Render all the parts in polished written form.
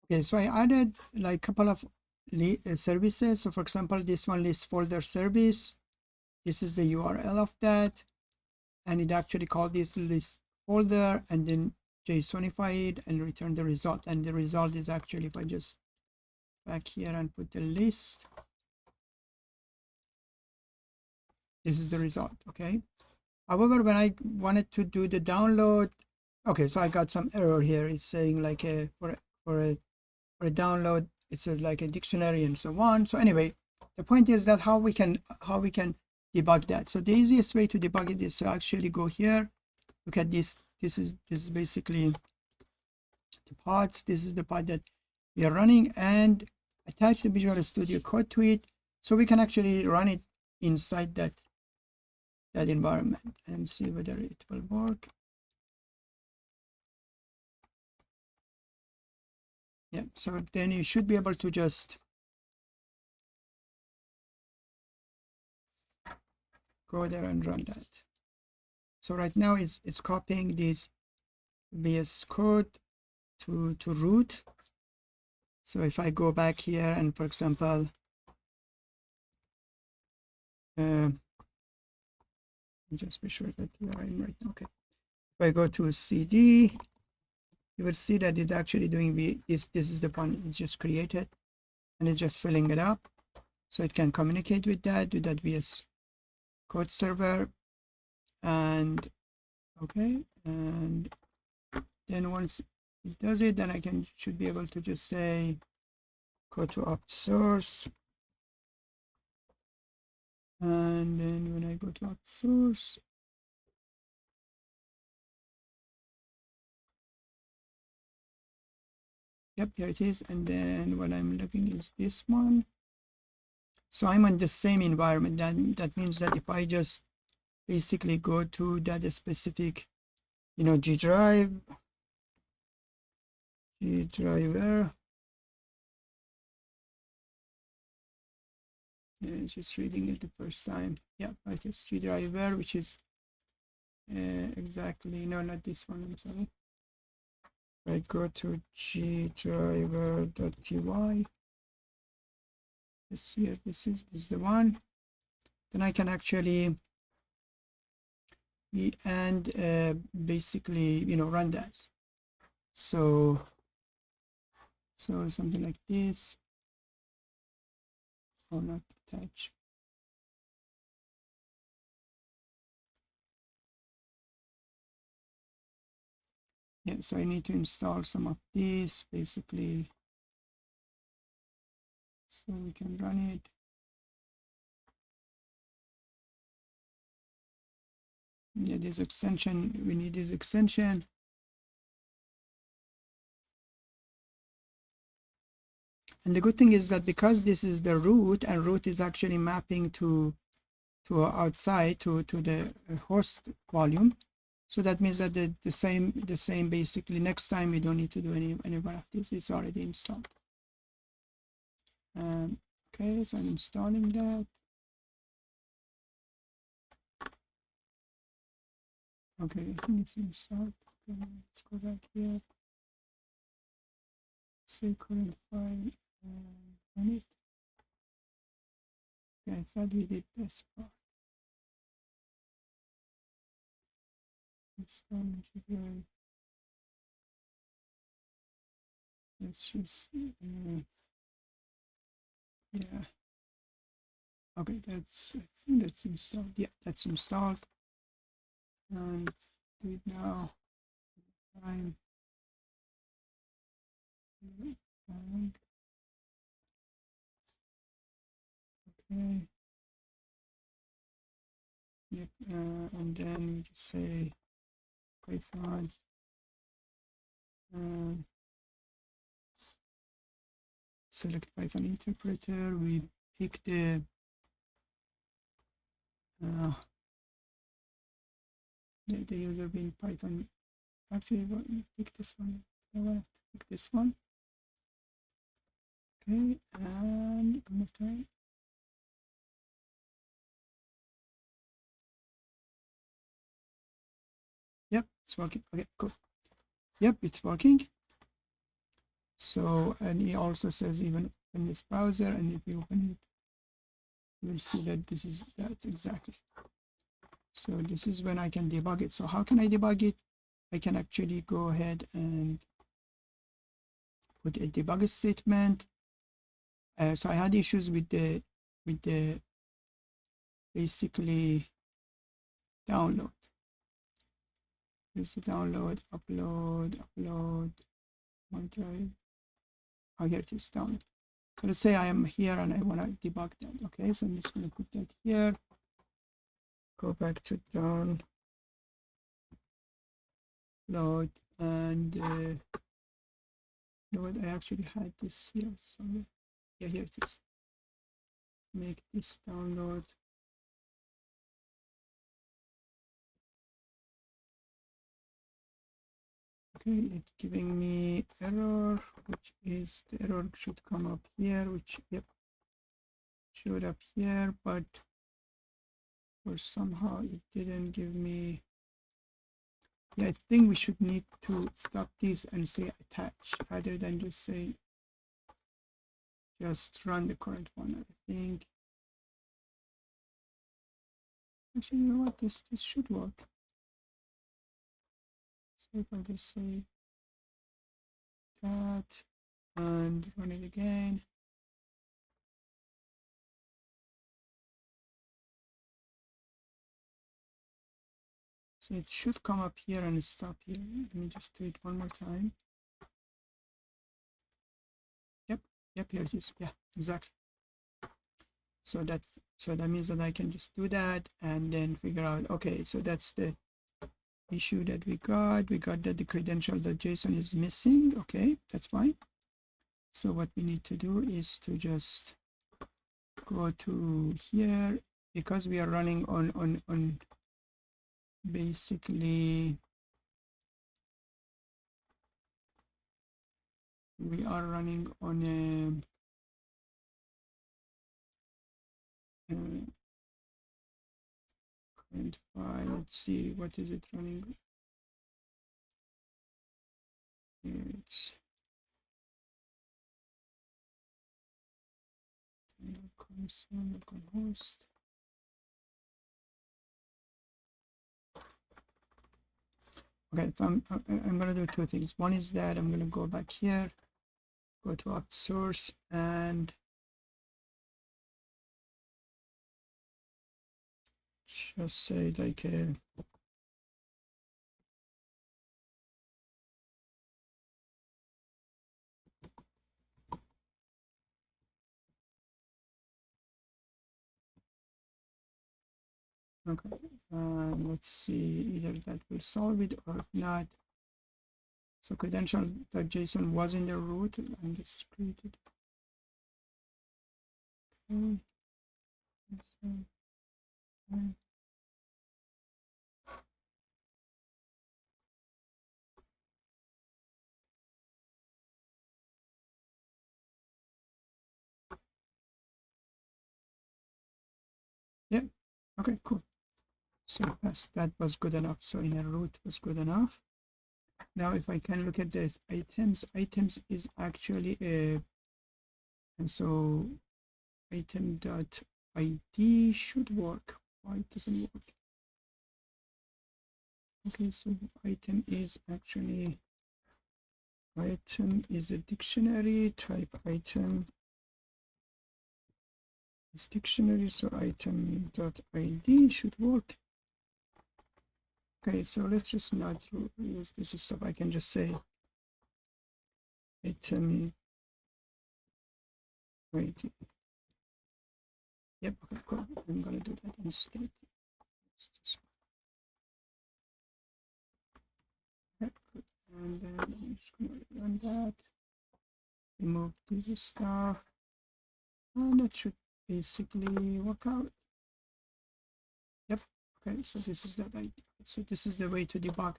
Okay, so I added like a couple of services. So for example, this one list folder service. This is the URL of that, and it actually called this list folder and then JSONify it and return the result. And the result is actually, if I just back here and put the list, this is the result. Okay. However, when I wanted to do the download, okay, so I got some error here. It's saying like for a download, it says like a dictionary and so on. So anyway, the point is that how we can debug that. So the easiest way to debug it is to actually go here. Look at this. This is basically the pods. This is the pod that we are running, and attach the Visual Studio Code to it, so we can actually run it inside that environment and see whether it will work. Yeah, so then you should be able to just go there and run that. So right now it's copying this VS Code to root. So if I go back here and, for example, just be sure that you are in right now. Okay. If I go to CD, you will see that it's actually doing this is the one it's just created, and it's just filling it up. So it can communicate with that VS Code server. And okay, and then once it does it, then I should be able to just say go to opt source, and then when I go to opt source, yep, here it is. And then what I'm looking is this one. So I'm on the same environment. That means that if I just basically go to that specific, G driver, just reading it the first time. Yeah, right, it's G driver, which is exactly, no, not this one, I'm sorry. I go to gdriver.py. This here, this is the one. Then I can actually basically run that. So something like this, or not attach. Yeah, so I need to install some of this basically, so we can run it. Yeah, this extension, we need this extension. And the good thing is that because this is the root, and root is actually mapping to outside to the host volume, so that means that the same basically next time we don't need to do any one of these. It's already installed. Okay, so I'm installing that. Okay, I think it's installed. Okay, let's go back here. Say current file and run it. Okay, I thought we did this part. Install GPI. Let's just yeah. Okay, I think that's installed. Yeah, that's installed. And let's do it now. Time. Okay. Yep. And then we just say Python. Select Python interpreter. We pick the user being Python. Actually, pick this one. I want to pick this one. Okay, and one more time. Yep, it's working. Okay, cool. Yep, it's working. So, and he also says even in this browser, and if you open it, you will see that this is that exactly. So this is when I can debug it. So how can I debug it? I can actually go ahead and put a debug statement. So I had issues with the basically download. Here's the download, upload, OneDrive. Oh, here it is, download. So let's say I am here and I want to debug that. Okay, so I'm just going to put that here. Go back to download and you know what? I actually had this here somewhere. Yeah, here it is. Make this download. Okay, it's giving me error, which is the error should come up here, which yep showed up here, but for somehow it didn't give me. Yeah, I think we should need to stop this and say attach rather than just say just run the current one. I think actually, you know what, this should work. So if I just say that and run it again. So it should come up here and stop here. Let me just do it one more time. Yep, here it is. Yeah, exactly. So that means that I can just do that and then figure out, okay, so that's the issue that we got. We got that the credential.json is missing. Okay, that's fine. So what we need to do is to just go to here, because we are running on basically we are running on a current file. Let's see, what is it running? It's localhost. Okay, so I'm going to do two things. One is that I'm going to go back here, go to opt source, and just say like a okay, let's see, either that will solve it or if not. So credentials.json was in the root and just created. Okay. Yeah, okay, cool. So that was good enough. So in a root was good enough. Now if I can look at this items is actually a, and so item.id should work. Why it doesn't work? Okay, so item is actually, item is a dictionary type. Item is dictionary, so item.id should work. Okay, so let's just not use this stuff. I can just say item ID. Yep, okay, cool. I'm gonna do that instead. Right, good. And then I'm just gonna run that. Remove this stuff. And that should basically work out. Yep. Okay, so this is that idea. So this is the way to debug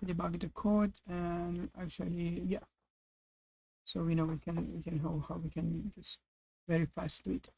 the code, and actually, yeah. So we know we can how we can just very fast do it.